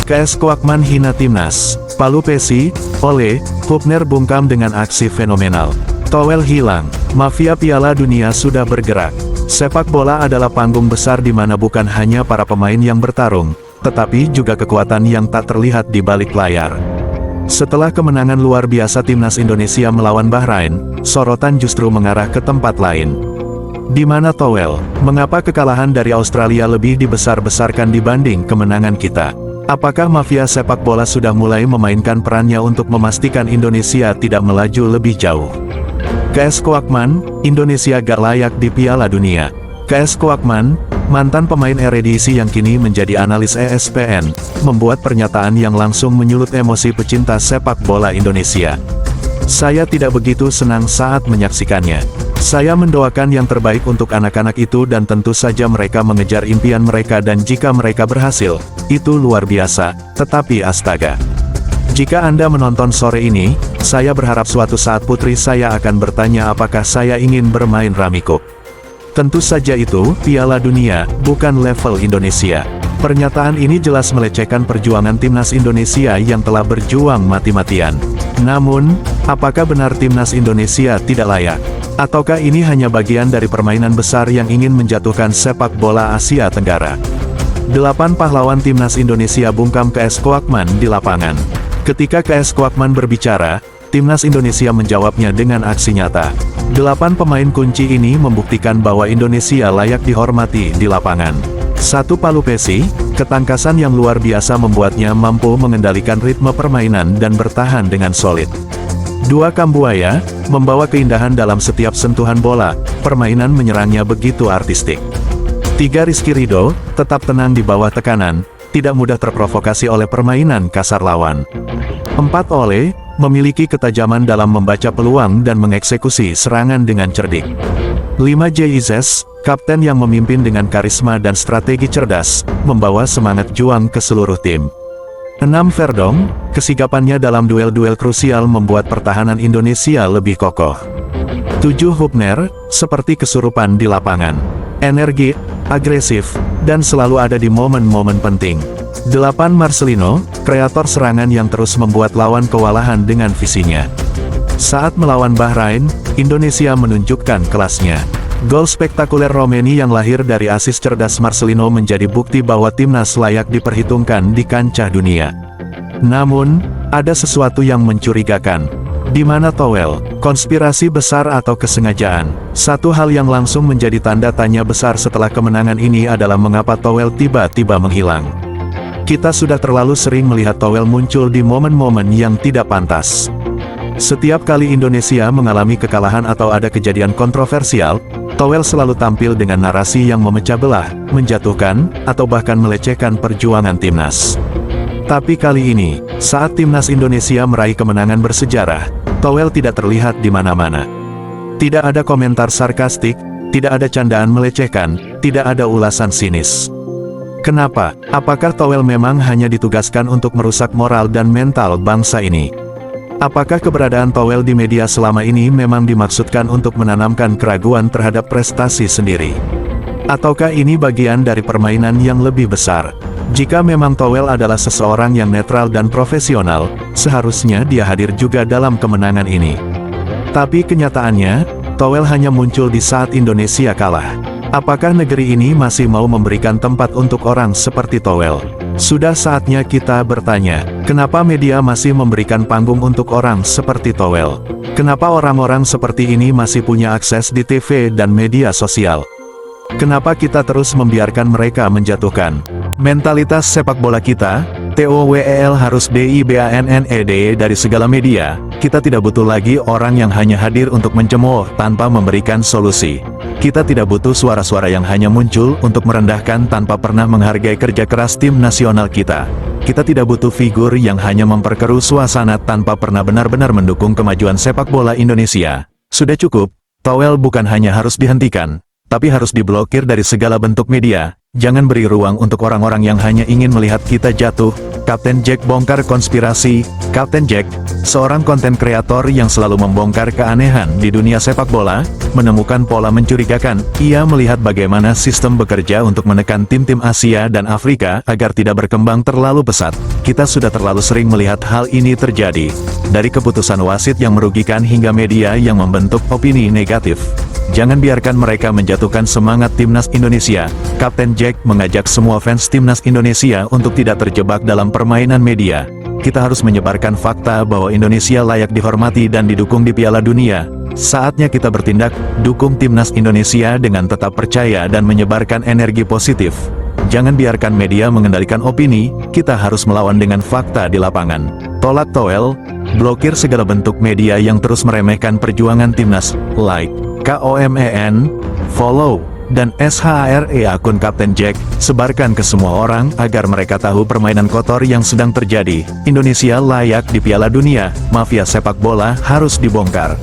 KS Koakman hina timnas. Palu Pesi, Ole, Hubner bungkam dengan aksi fenomenal. Towel hilang. Mafia Piala Dunia sudah bergerak. Sepak bola adalah panggung besar di mana bukan hanya para pemain yang bertarung, tetapi juga kekuatan yang tak terlihat di balik layar. Setelah kemenangan luar biasa timnas Indonesia melawan Bahrain, sorotan justru mengarah ke tempat lain. Di mana Towel? Mengapa kekalahan dari Australia lebih dibesar-besarkan dibanding kemenangan kita? Apakah mafia sepak bola sudah mulai memainkan perannya untuk memastikan Indonesia tidak melaju lebih jauh? KS Koakman, Indonesia gak layak di Piala Dunia. KS Koakman, mantan pemain Eredivisie yang kini menjadi analis ESPN, membuat pernyataan yang langsung menyulut emosi pecinta sepak bola Indonesia. Saya tidak begitu senang saat menyaksikannya. Saya mendoakan yang terbaik untuk anak-anak itu dan tentu saja mereka mengejar impian mereka dan jika mereka berhasil, itu luar biasa, tetapi astaga. Jika Anda menonton sore ini, saya berharap suatu saat putri saya akan bertanya apakah saya ingin bermain Ramiko. Tentu saja itu, Piala Dunia, bukan level Indonesia. Pernyataan ini jelas melecehkan perjuangan timnas Indonesia yang telah berjuang mati-matian. Namun, apakah benar timnas Indonesia tidak layak? Ataukah ini hanya bagian dari permainan besar yang ingin menjatuhkan sepak bola Asia Tenggara? 8 pahlawan timnas Indonesia bungkam KS Koakman di lapangan. Ketika KS Koakman berbicara, timnas Indonesia menjawabnya dengan aksi nyata. 8 pemain kunci ini membuktikan bahwa Indonesia layak dihormati di lapangan. 1 Palu Pesi, ketangkasan yang luar biasa membuatnya mampu mengendalikan ritme permainan dan bertahan dengan solid. 2 Kambuaya, membawa keindahan dalam setiap sentuhan bola, permainan menyerangnya begitu artistik. 3 Rizky Ridho, tetap tenang di bawah tekanan, tidak mudah terprovokasi oleh permainan kasar lawan. 4 Ole, memiliki ketajaman dalam membaca peluang dan mengeksekusi serangan dengan cerdik. 5 Jizes, kapten yang memimpin dengan karisma dan strategi cerdas, membawa semangat juang ke seluruh tim. 6 Verdong, kesigapannya dalam duel-duel krusial membuat pertahanan Indonesia lebih kokoh. 7 Hubner, seperti kesurupan di lapangan. Energi, agresif, dan selalu ada di momen-momen penting. 8 Marcelino, kreator serangan yang terus membuat lawan kewalahan dengan visinya. Saat melawan Bahrain, Indonesia menunjukkan kelasnya. Gol spektakuler Romeni yang lahir dari asis cerdas Marcelino menjadi bukti bahwa timnas layak diperhitungkan di kancah dunia. Namun, ada sesuatu yang mencurigakan. Di mana Towel? Konspirasi besar atau kesengajaan? Satu hal yang langsung menjadi tanda tanya besar setelah kemenangan ini adalah mengapa Towel tiba-tiba menghilang. Kita sudah terlalu sering melihat Towel muncul di momen-momen yang tidak pantas. Setiap kali Indonesia mengalami kekalahan atau ada kejadian kontroversial, Towel selalu tampil dengan narasi yang memecah belah, menjatuhkan, atau bahkan melecehkan perjuangan timnas. Tapi kali ini, saat timnas Indonesia meraih kemenangan bersejarah, Towel tidak terlihat di mana-mana. Tidak ada komentar sarkastik, tidak ada candaan melecehkan, tidak ada ulasan sinis. Kenapa? Apakah Towel memang hanya ditugaskan untuk merusak moral dan mental bangsa ini? Apakah keberadaan Towel di media selama ini memang dimaksudkan untuk menanamkan keraguan terhadap prestasi sendiri? Ataukah ini bagian dari permainan yang lebih besar? Jika memang Towel adalah seseorang yang netral dan profesional, seharusnya dia hadir juga dalam kemenangan ini. Tapi kenyataannya, Towel hanya muncul di saat Indonesia kalah. Apakah negeri ini masih mau memberikan tempat untuk orang seperti Towel? Sudah saatnya kita bertanya, kenapa media masih memberikan panggung untuk orang seperti Towel? Kenapa orang-orang seperti ini masih punya akses di TV dan media sosial? Kenapa kita terus membiarkan mereka menjatuhkan mentalitas sepak bola kita? TOWEL harus DIBANNED dari segala media. Kita tidak butuh lagi orang yang hanya hadir untuk mencemooh tanpa memberikan solusi. Kita tidak butuh suara-suara yang hanya muncul untuk merendahkan tanpa pernah menghargai kerja keras tim nasional kita. Kita tidak butuh figur yang hanya memperkeruh suasana tanpa pernah benar-benar mendukung kemajuan sepak bola Indonesia. Sudah cukup, Towel bukan hanya harus dihentikan, tapi harus diblokir dari segala bentuk media. Jangan beri ruang untuk orang-orang yang hanya ingin melihat kita jatuh. Kapten Jack bongkar konspirasi. Kapten Jack, seorang konten kreator yang selalu membongkar keanehan di dunia sepak bola, menemukan pola mencurigakan. Ia melihat bagaimana sistem bekerja untuk menekan tim-tim Asia dan Afrika agar tidak berkembang terlalu pesat. Kita sudah terlalu sering melihat hal ini terjadi. Dari keputusan wasit yang merugikan hingga media yang membentuk opini negatif. Jangan biarkan mereka menjatuhkan semangat timnas Indonesia. Kapten Jack mengajak semua fans timnas Indonesia untuk tidak terjebak dalam permainan media. Kita harus menyebarkan fakta bahwa Indonesia layak dihormati dan didukung di Piala Dunia. Saatnya kita bertindak, dukung timnas Indonesia dengan tetap percaya dan menyebarkan energi positif. Jangan biarkan media mengendalikan opini, kita harus melawan dengan fakta di lapangan. Tolak Toel, blokir segala bentuk media yang terus meremehkan perjuangan timnas. Like, KOMEN, follow, dan SHARE akun Kapten Jack, sebarkan ke semua orang agar mereka tahu permainan kotor yang sedang terjadi. Indonesia layak di Piala Dunia, mafia sepak bola harus dibongkar.